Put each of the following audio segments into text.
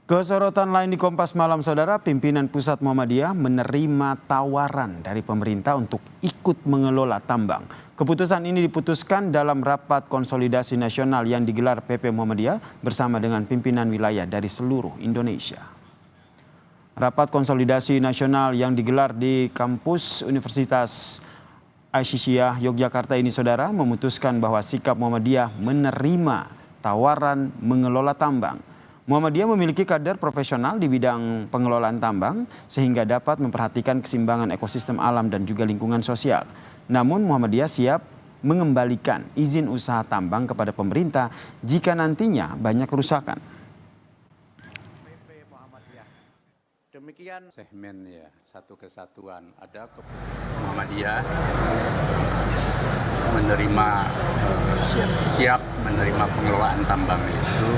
Kesorotan lain di Kompas Malam, Saudara, pimpinan Pusat Muhammadiyah menerima tawaran dari pemerintah untuk ikut mengelola tambang. Keputusan ini diputuskan dalam rapat konsolidasi nasional yang digelar PP Muhammadiyah bersama dengan pimpinan wilayah dari seluruh Indonesia. Rapat konsolidasi nasional yang digelar di kampus Universitas Aisyah Yogyakarta ini, Saudara, memutuskan bahwa sikap Muhammadiyah menerima tawaran mengelola tambang. Muhammadiyah memiliki kader profesional di bidang pengelolaan tambang sehingga dapat memperhatikan keseimbangan ekosistem alam dan juga lingkungan sosial. Namun Muhammadiyah siap mengembalikan izin usaha tambang kepada pemerintah jika nantinya banyak kerusakan. Demikian segmen ya, satu kesatuan. Ada Muhammadiyah menerima siap menerima pengelolaan tambang itu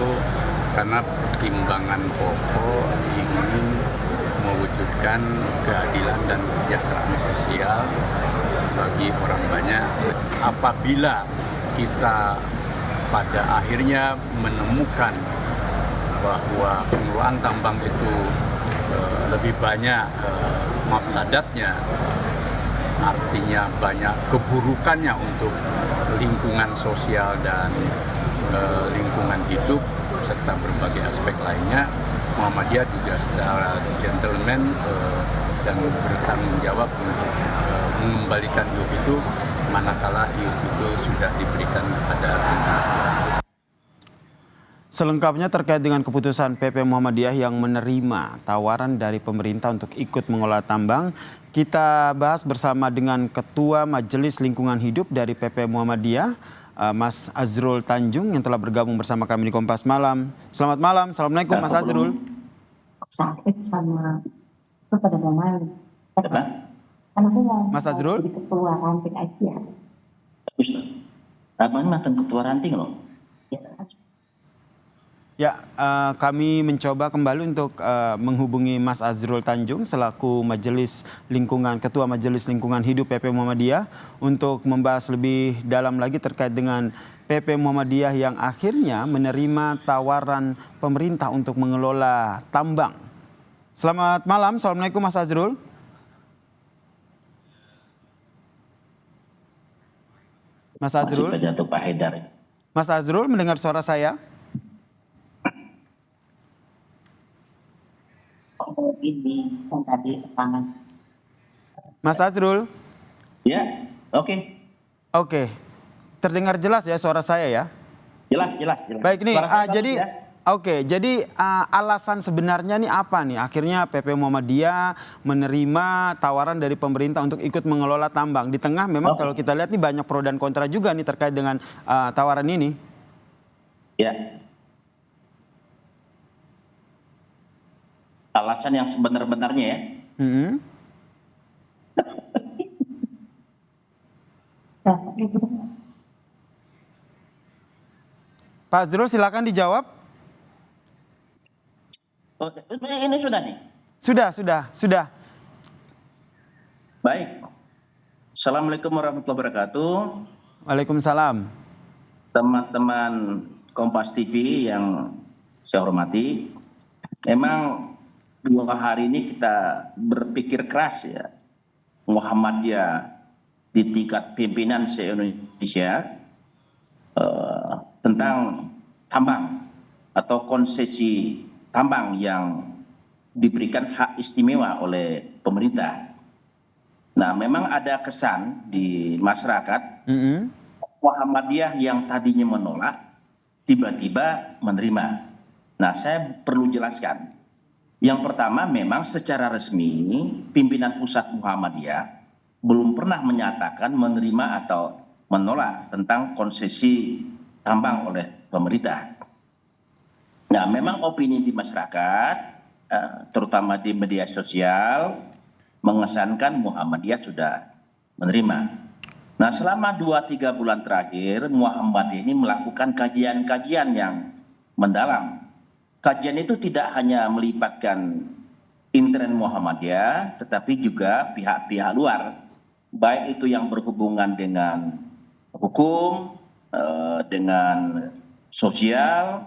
karena pertimbangan pokok ingin mewujudkan keadilan dan kesejahteraan sosial bagi orang banyak. Apabila kita pada akhirnya menemukan bahwa pengelolaan tambang itu lebih banyak mafsadatnya, artinya banyak keburukannya untuk lingkungan sosial dan lingkungan hidup serta berbagai aspek lainnya, Muhammadiyah juga secara gentleman dan bertanggung jawab untuk mengembalikan hiup itu manakala hiup itu sudah diberikan kepada. Selengkapnya terkait dengan keputusan PP Muhammadiyah yang menerima tawaran dari pemerintah untuk ikut mengelola tambang, kita bahas bersama dengan Ketua Majelis Lingkungan Hidup dari PP Muhammadiyah, Mas Azrul Tanjung, yang telah bergabung bersama kami di Kompas Malam. Selamat malam, Assalamualaikum Mas Azrul. Sakit sama kepada Mama. Anakku mau Mas Azrul? Jadi ketua ranting Aisyah. Abang mantan ketua ranting loh. Ya, kami mencoba kembali untuk menghubungi Mas Azrul Tanjung selaku Ketua Majelis Lingkungan Hidup PP Muhammadiyah untuk membahas lebih dalam lagi terkait dengan PP Muhammadiyah yang akhirnya menerima tawaran pemerintah untuk mengelola tambang. Selamat malam, Assalamualaikum Mas Azrul. Mas Azrul? Masih pada Pak Haidar. Mas Azrul mendengar suara saya? Ini kan tadi tangan. Mas Azrul? Ya, oke. Oke, terdengar jelas ya suara saya ya? Jelas. Baik nih, jadi ya? jadi alasan sebenarnya nih apa nih? Akhirnya PP Muhammadiyah menerima tawaran dari pemerintah untuk ikut mengelola tambang. Di tengah memang kalau kita lihat nih banyak pro dan kontra juga nih terkait dengan tawaran ini. Ya. Alasan yang sebenar-benarnya ya. Pak Azrul silakan dijawab. Oh, ini sudah nih. Sudah. Baik. Assalamualaikum warahmatullahi wabarakatuh. Waalaikumsalam. Teman-teman Kompas TV yang saya hormati. Memang 2 hari ini kita berpikir keras ya. Muhammadiyah di tingkat pimpinan se-Indonesia tentang tambang atau konsesi tambang yang diberikan hak istimewa oleh pemerintah. Nah, memang ada kesan di masyarakat Muhammadiyah yang tadinya menolak tiba-tiba menerima. Nah, saya perlu jelaskan. Yang pertama, memang secara resmi pimpinan pusat Muhammadiyah belum pernah menyatakan menerima atau menolak tentang konsesi tambang oleh pemerintah. Nah, memang opini di masyarakat, terutama di media sosial, mengesankan Muhammadiyah sudah menerima. Nah, selama 2-3 bulan terakhir, Muhammadiyah ini melakukan kajian-kajian yang mendalam. Kajian itu tidak hanya melibatkan intern Muhammadiyah, tetapi juga pihak-pihak luar, baik itu yang berhubungan dengan hukum, dengan sosial,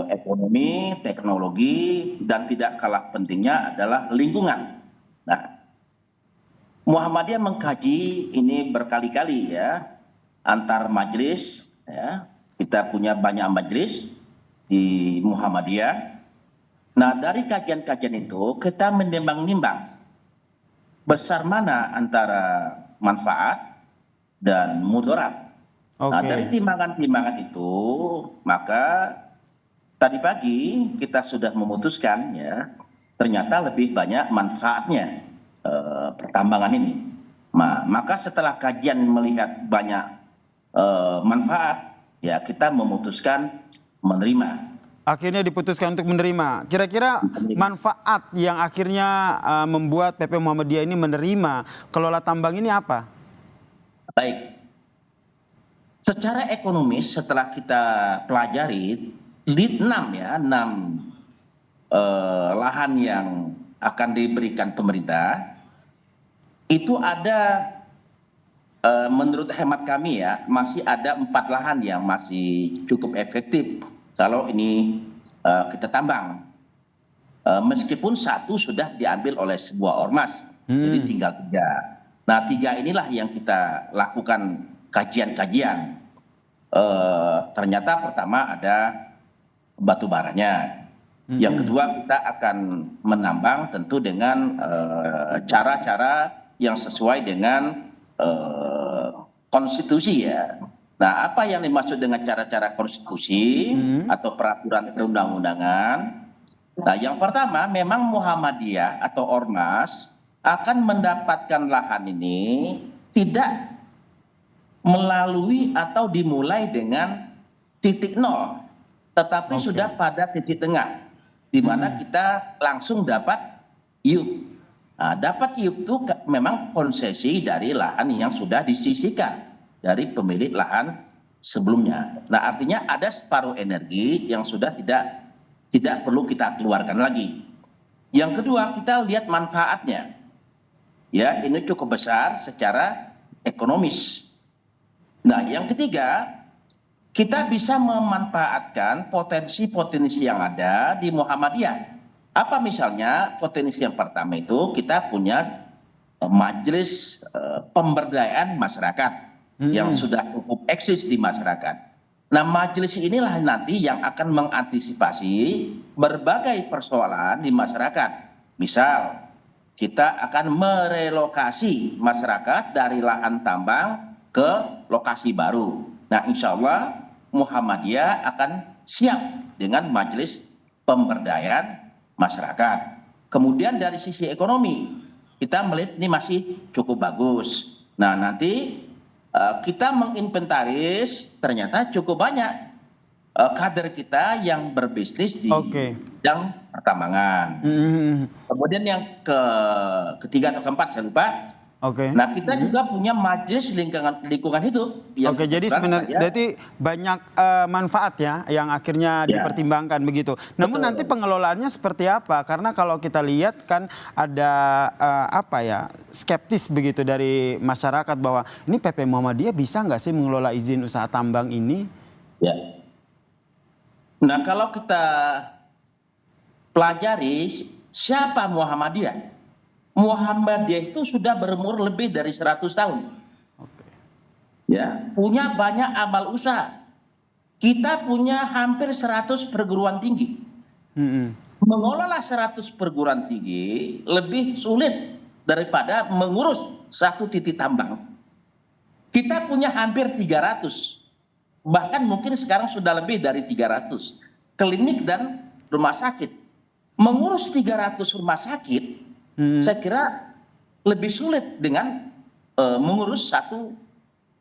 ekonomi, teknologi, dan tidak kalah pentingnya adalah lingkungan. Nah, Muhammadiyah mengkaji ini berkali-kali ya, antar majelis ya. Kita punya banyak majelis di Muhammadiyah. Nah, dari kajian-kajian itu kita menimbang-nimbang besar mana antara manfaat dan mudarat. Nah, dari timbangan-timbangan itu, maka tadi pagi kita sudah memutuskan ya, ternyata lebih banyak manfaatnya pertambangan ini. Maka setelah kajian melihat banyak manfaat, ya kita memutuskan menerima. Akhirnya diputuskan untuk menerima. Kira-kira manfaat yang akhirnya membuat PP Muhammadiyah ini menerima kelola tambang ini apa? Baik. Secara ekonomis setelah kita pelajari di 6 lahan yang akan diberikan pemerintah, itu ada menurut hemat kami ya, masih ada 4 lahan yang masih cukup efektif kalau ini kita tambang. Meskipun 1 sudah diambil oleh sebuah ormas, jadi tinggal 3. Nah, 3 inilah yang kita lakukan kajian-kajian. Ternyata pertama ada batu baranya. Yang kedua kita akan menambang tentu dengan cara-cara yang sesuai dengan konstitusi ya. Nah, apa yang dimaksud dengan cara-cara konstitusi atau peraturan perundang-undangan? Nah, yang pertama memang Muhammadiyah atau ormas akan mendapatkan lahan ini tidak melalui atau dimulai dengan titik nol, tetapi sudah pada titik tengah, di mana kita langsung dapat iup. Nah, dapat iup itu memang konsesi dari lahan yang sudah disisihkan dari pemilik lahan sebelumnya. Nah, artinya ada separuh energi yang sudah tidak perlu kita keluarkan lagi. Yang kedua, kita lihat manfaatnya. Ya, ini cukup besar secara ekonomis. Nah, yang ketiga, kita bisa memanfaatkan potensi-potensi yang ada di Muhammadiyah. Apa misalnya potensi yang pertama itu kita punya majelis pemberdayaan masyarakat yang sudah cukup eksis di masyarakat. Nah, majelis inilah nanti yang akan mengantisipasi berbagai persoalan di masyarakat. Misal, kita akan merelokasi masyarakat dari lahan tambang ke lokasi baru. Nah, insya Allah Muhammadiyah akan siap dengan majelis pemberdayaan masyarakat. Kemudian dari sisi ekonomi, kita melihat ini masih cukup bagus. Nah, nanti kita menginventaris ternyata cukup banyak kader kita yang berbisnis di bidang pertambangan. Kemudian yang ketiga atau keempat saya lupa. Nah, kita juga punya majelis lingkungan hidup. Jadi sebenarnya berarti banyak manfaat ya yang akhirnya dipertimbangkan begitu. Namun nanti pengelolaannya seperti apa? Karena kalau kita lihat kan ada skeptis begitu dari masyarakat bahwa ini PP Muhammadiyah bisa nggak sih mengelola izin usaha tambang ini? Ya. Nah, kalau kita pelajari siapa Muhammadiyah? Muhammadiyah itu sudah berumur lebih dari 100 tahun. Ya, punya banyak amal usaha. Kita punya hampir 100 perguruan tinggi. Mengelola 100 perguruan tinggi lebih sulit daripada mengurus satu titik tambang. Kita punya hampir 300. Bahkan mungkin sekarang sudah lebih dari 300 klinik dan rumah sakit. Mengurus 300 rumah sakit saya kira lebih sulit dengan mengurus satu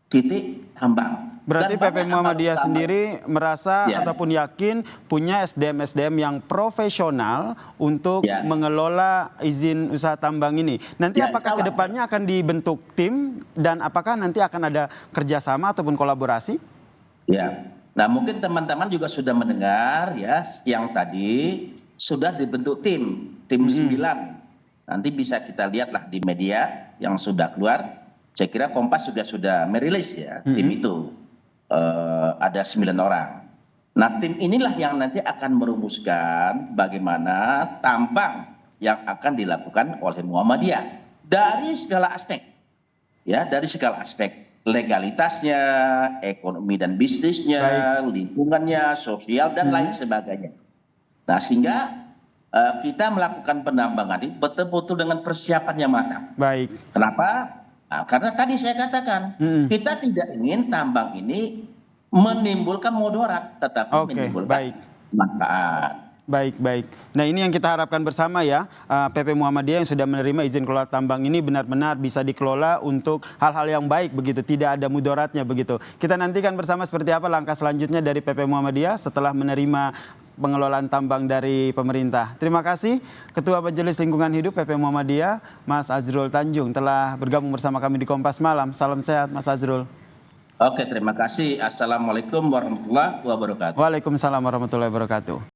titik tambang. Berarti PP Muhammadiyah sendiri merasa ataupun yakin punya SDM-SDM yang profesional untuk mengelola izin usaha tambang ini. Nanti apakah kedepannya akan dibentuk tim dan apakah nanti akan ada kerjasama ataupun kolaborasi? Ya, nah mungkin teman-teman juga sudah mendengar ya yang tadi sudah dibentuk tim 9. Nanti bisa kita lihatlah di media yang sudah keluar. Saya kira Kompas juga sudah merilis ya tim itu. Ada 9 orang. Nah, tim inilah yang nanti akan merumuskan bagaimana tambang yang akan dilakukan oleh Muhammadiyah dari segala aspek. Ya, dari segala aspek. Legalitasnya, ekonomi dan bisnisnya, lingkungannya, sosial, dan lain sebagainya. Nah, sehingga kita melakukan penambangan ini betul-betul dengan persiapan yang matang. Baik. Kenapa? Nah, karena tadi saya katakan, kita tidak ingin tambang ini menimbulkan mudarat, tetapi menimbulkan manfaat. Baik, baik. Nah, ini yang kita harapkan bersama ya, PP Muhammadiyah yang sudah menerima izin kelola tambang ini benar-benar bisa dikelola untuk hal-hal yang baik begitu, tidak ada mudaratnya begitu. Kita nantikan bersama seperti apa langkah selanjutnya dari PP Muhammadiyah setelah menerima pengelolaan tambang dari pemerintah. Terima kasih Ketua Majelis Lingkungan Hidup PP Muhammadiyah, Mas Azrul Tanjung telah bergabung bersama kami di Kompas Malam. Salam sehat Mas Azrul. Oke, terima kasih. Assalamualaikum warahmatullahi wabarakatuh. Waalaikumsalam warahmatullahi wabarakatuh.